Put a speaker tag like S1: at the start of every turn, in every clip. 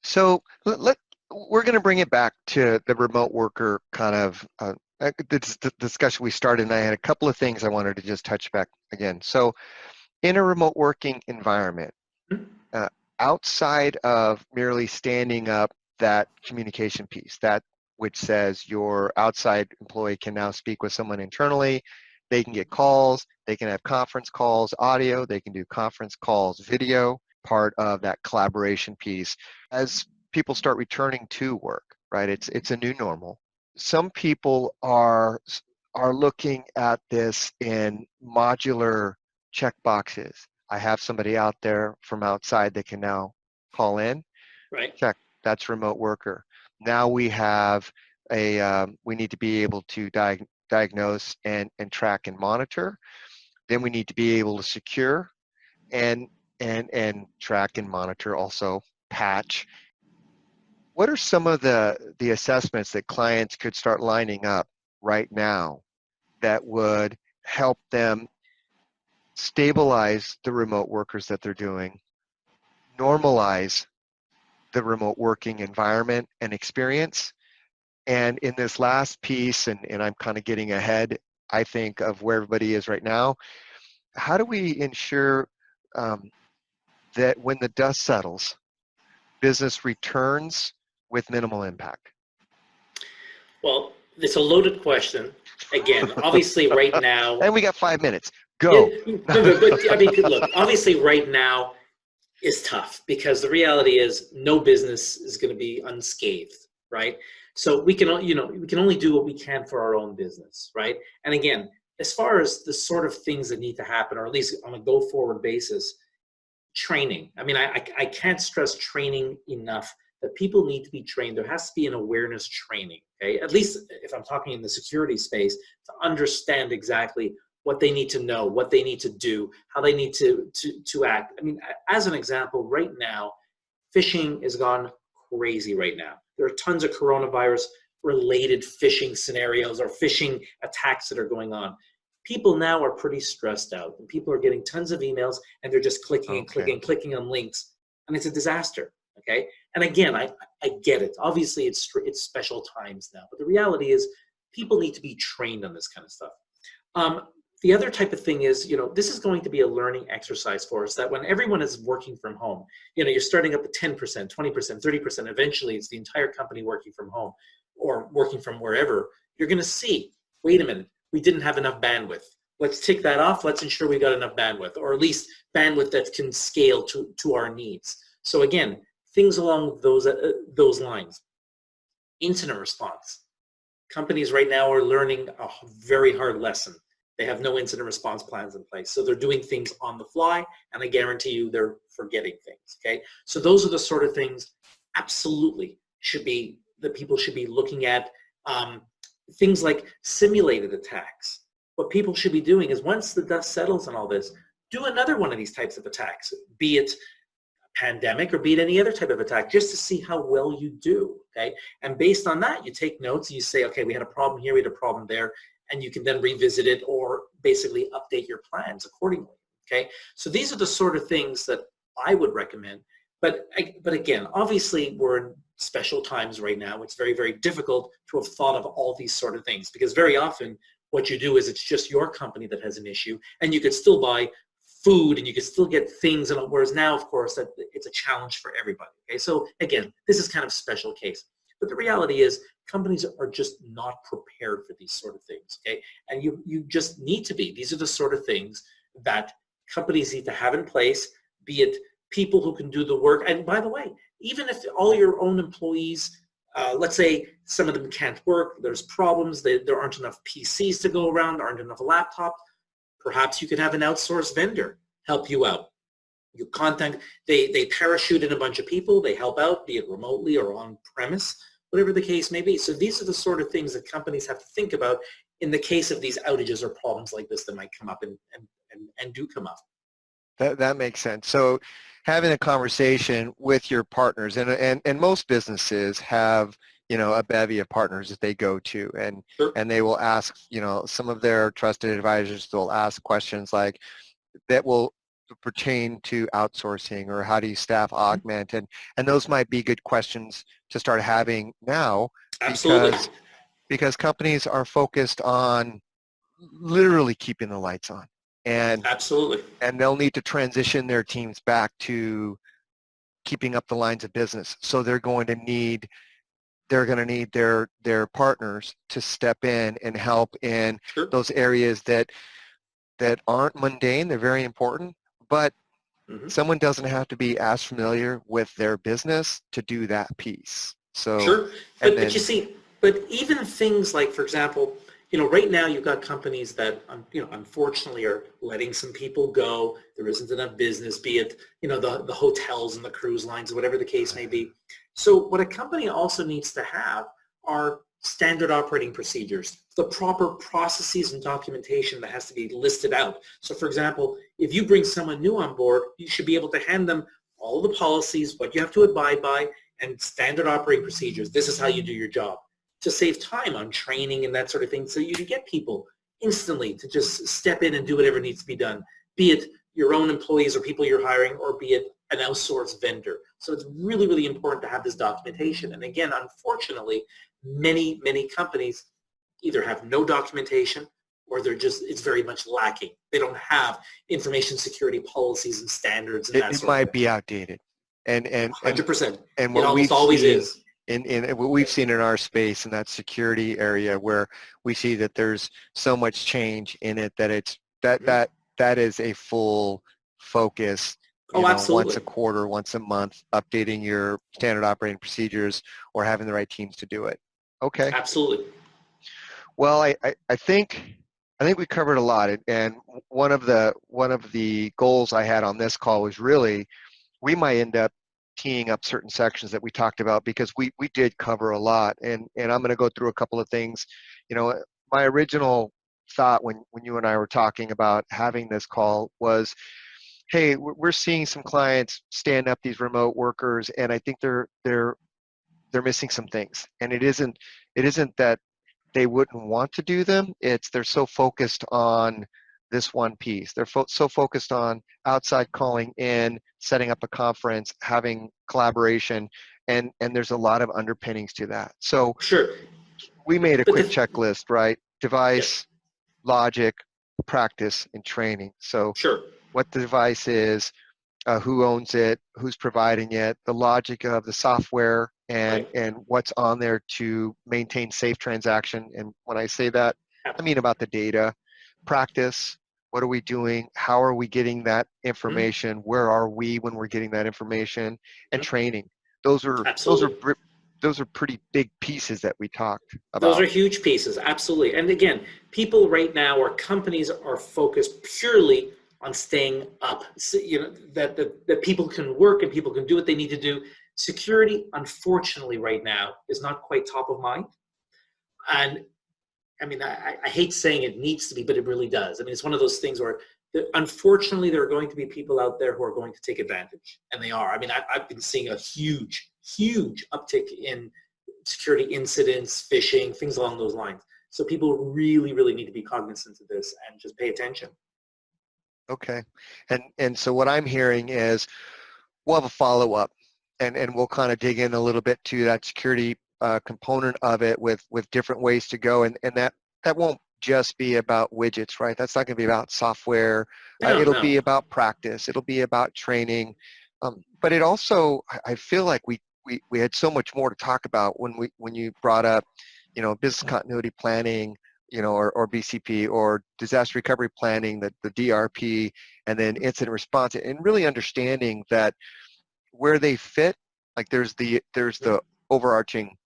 S1: So we're going to bring it back to the remote worker kind of the discussion we started, and I had a couple of things I wanted to just touch back again. So in a remote working environment, uh, outside of merely standing up that communication piece, that which says your outside employee can now speak with someone internally, they can get calls, they can have conference calls, audio, they can do conference calls, video, part of that collaboration piece. As people start returning to work, right? It's a new normal. Some people are looking at this in modular check boxes. I have somebody out there from outside that can now call in.
S2: Right.
S1: Check, that's remote worker. Now we have we need to be able to diagnose and track and monitor. Then we need to be able to secure and track and monitor, also patch. What are some of the assessments that clients could start lining up right now that would help them stabilize the remote workers that they're doing, normalize the remote working environment and experience? And in this last piece, and I'm kind of getting ahead, I think, of where everybody is right now, how do we ensure that when the dust settles, business returns with minimal impact?
S2: Well, it's a loaded question. Again, obviously, right now.
S1: And we got 5 minutes.
S2: Yeah,
S1: Go.
S2: no, but I mean, look, obviously, right now is tough because the reality is no business is going to be unscathed, right? So we can, we can only do what we can for our own business, right? And again, as far as the sort of things that need to happen, or at least on a go-forward basis, training. I mean, I can't stress training enough, that people need to be trained. There has to be an awareness training, okay? At least if I'm talking in the security space, to understand exactly what they need to know, what they need to do, how they need to act. I mean, as an example, right now, phishing has gone crazy right now. There are tons of coronavirus related phishing scenarios or phishing attacks that are going on. People now are pretty stressed out, and people are getting tons of emails, and they're just clicking and clicking and clicking on links, and it's a disaster. Okay, and again, I get it. Obviously, it's special times now, but the reality is, people need to be trained on this kind of stuff. The other type of thing is, this is going to be a learning exercise for us, that when everyone is working from home, you're starting up at 10%, 20%, 30%. Eventually, it's the entire company working from home or working from wherever. You're going to see, wait a minute, we didn't have enough bandwidth. Let's take that off. Let's ensure we got enough bandwidth, or at least bandwidth that can scale to our needs. So again, things along those lines. Incident response. Companies right now are learning a very hard lesson. They have no incident response plans in place. So they're doing things on the fly, and I guarantee you they're forgetting things, okay? So those are the sort of things absolutely that people should be looking at. Things like simulated attacks. What people should be doing is, once the dust settles on all this, do another one of these types of attacks, be it pandemic or be it any other type of attack, just to see how well you do, okay? And based on that, you take notes, you say, okay, we had a problem here, we had a problem there, and you can then revisit it or basically update your plans accordingly, okay? So these are the sort of things that I would recommend. But again, obviously, we're in special times right now. It's very, very difficult to have thought of all these sort of things, because very often what you do is it's just your company that has an issue, and you could still buy food and you can still get things, and whereas now, of course, that it's a challenge for everybody. Okay, so again, this is kind of a special case, but the reality is companies are just not prepared for these sort of things. Okay, and you just need to be. These are the sort of things that companies need to have in place, be it people who can do the work. And by the way, even if all your own employees, let's say some of them can't work, there's problems, there aren't enough PCs to go around, aren't enough laptops, perhaps you could have an outsourced vendor help you out. You contact, they parachute in a bunch of people, they help out, be it remotely or on premise, whatever the case may be. So these are the sort of things that companies have to think about in the case of these outages or problems like this that might come up and do come up.
S1: That makes sense. So having a conversation with your partners, and most businesses have, a bevy of partners that they go to, and
S2: Sure.
S1: and they will ask, some of their trusted advisors will ask questions like that will pertain to outsourcing, or how do you staff augment, and those might be good questions to start having now,
S2: Absolutely.
S1: because companies are focused on literally keeping the lights on, and
S2: Absolutely.
S1: they'll need to transition their teams back to keeping up the lines of business. So they're going to need their partners to step in and help in
S2: Sure.
S1: those areas that aren't mundane. They're very important, but someone doesn't have to be as familiar with their business to do that piece. So,
S2: Sure,
S1: and
S2: but you
S1: then,
S2: see, but even things like, for example, right now you've got companies that, unfortunately are letting some people go. There isn't enough business, be it, the hotels and the cruise lines, whatever the case may be. So what a company also needs to have are standard operating procedures, the proper processes and documentation that has to be listed out. So for example, if you bring someone new on board, you should be able to hand them all the policies, what you have to abide by, and standard operating procedures. This is how you do your job, to save time on training and that sort of thing, so you can get people instantly to just step in and do whatever needs to be done, be it your own employees or people you're hiring, or be it an outsourced vendor. So it's really, really important to have this documentation. And again, unfortunately, many, many companies either have no documentation, or it's very much lacking. They don't have information security policies and standards and that
S1: it
S2: sort of
S1: might
S2: thing.
S1: be outdated, and
S2: 100%.
S1: and
S2: It
S1: what
S2: almost
S1: we've
S2: always
S1: seen
S2: is.
S1: in what we've seen in our space, in that security area, where we see that there's so much change in it, that it's that is a full focus,
S2: Oh,
S1: once a
S2: absolutely.
S1: quarter, once a month, updating your standard operating procedures, or having the right teams to do it. Okay.
S2: Absolutely.
S1: Well, I think we covered a lot, and one of the goals I had on this call was really, we might end up teeing up certain sections that we talked about, because we did cover a lot, and I'm going to go through a couple of things. My original thought when you and I were talking about having this call was, hey, we're seeing some clients stand up these remote workers, and I think they're missing some things, and it isn't that they wouldn't want to do them. It's they're so focused on this one piece. They're so focused on outside calling in, setting up a conference, having collaboration, and there's a lot of underpinnings to that. So
S2: Sure.
S1: we made a
S2: But
S1: quick checklist, right?
S2: yeah,
S1: Device, logic, practice, and training. So
S2: sure.
S1: what the device is, who owns it, who's providing it, the logic of the software, and
S2: Right.
S1: what's on there to maintain safe transaction. And when I say that, I mean about the data. Practice, what are we doing? How are we getting that
S2: Mhm.
S1: information? Where are we when we're getting that information? And
S2: Mhm.
S1: training. Those are those are
S2: Absolutely.
S1: br- those are pretty big pieces that we talked
S2: Those are
S1: about.
S2: huge pieces. Absolutely. And again, people right now, or companies, are focused purely on staying up. So, that people can work and people can do what they need to do. Security, unfortunately, right now is not quite top of mind. And I mean, I hate saying it needs to be, but it really does. I mean, it's one of those things where, unfortunately, there are going to be people out there who are going to take advantage, and they are. I mean, I've been seeing a huge, huge uptick in security incidents, phishing, things along those lines. So people really, really need to be cognizant of this and just pay attention.
S1: Okay. And so what I'm hearing is, we'll have a follow-up, and we'll kind of dig in a little bit to that security component of it, with different ways to go, and that won't just be about widgets, right? That's not going to be about software.
S2: No,
S1: It'll be
S2: no.
S1: about practice. It'll be about training. But it also, I feel like we had so much more to talk about when you brought up, business continuity planning, or BCP, or disaster recovery planning, the DRP, and then incident response, and really understanding that where they fit. Like there's the overarching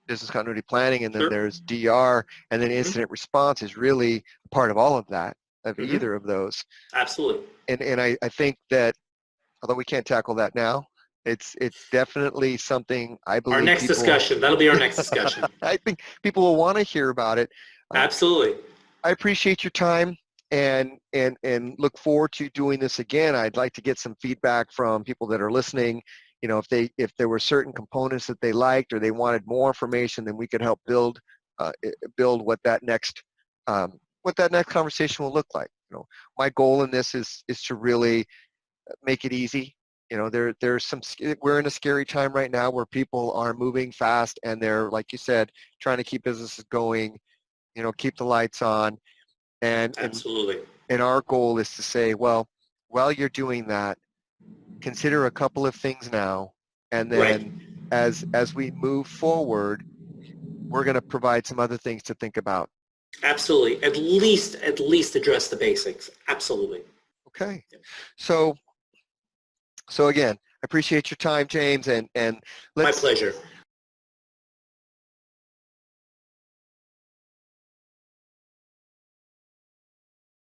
S1: business continuity planning, and then
S2: Sure.
S1: there's DR, and then
S2: Mm-hmm.
S1: incident response is really part of all of that, of
S2: Mm-hmm.
S1: either of those.
S2: Absolutely.
S1: And I think that, although we can't tackle that now, it's definitely something I
S2: Our
S1: believe
S2: next
S1: people
S2: discussion. That'll be our next discussion.
S1: I think people will want to hear about it. Um,
S2: Absolutely.
S1: I appreciate your time, and look forward to doing this again. I'd like to get some feedback from people that are listening. If there were certain components that they liked, or they wanted more information, then we could help build what that next conversation will look like. My goal in this is to really make it easy. You know, we're in a scary time right now where people are moving fast and they're, like you said, trying to keep businesses going, you know, keep the lights on. And
S2: Absolutely.
S1: and our goal is to say, well, while you're doing that, consider a couple of things now, and
S2: Right.
S1: then as we move forward, we're going to provide some other things to think about.
S2: Absolutely. At least address the basics. Absolutely.
S1: Okay. So again, I appreciate your time, James, and
S2: My
S1: let's
S2: pleasure.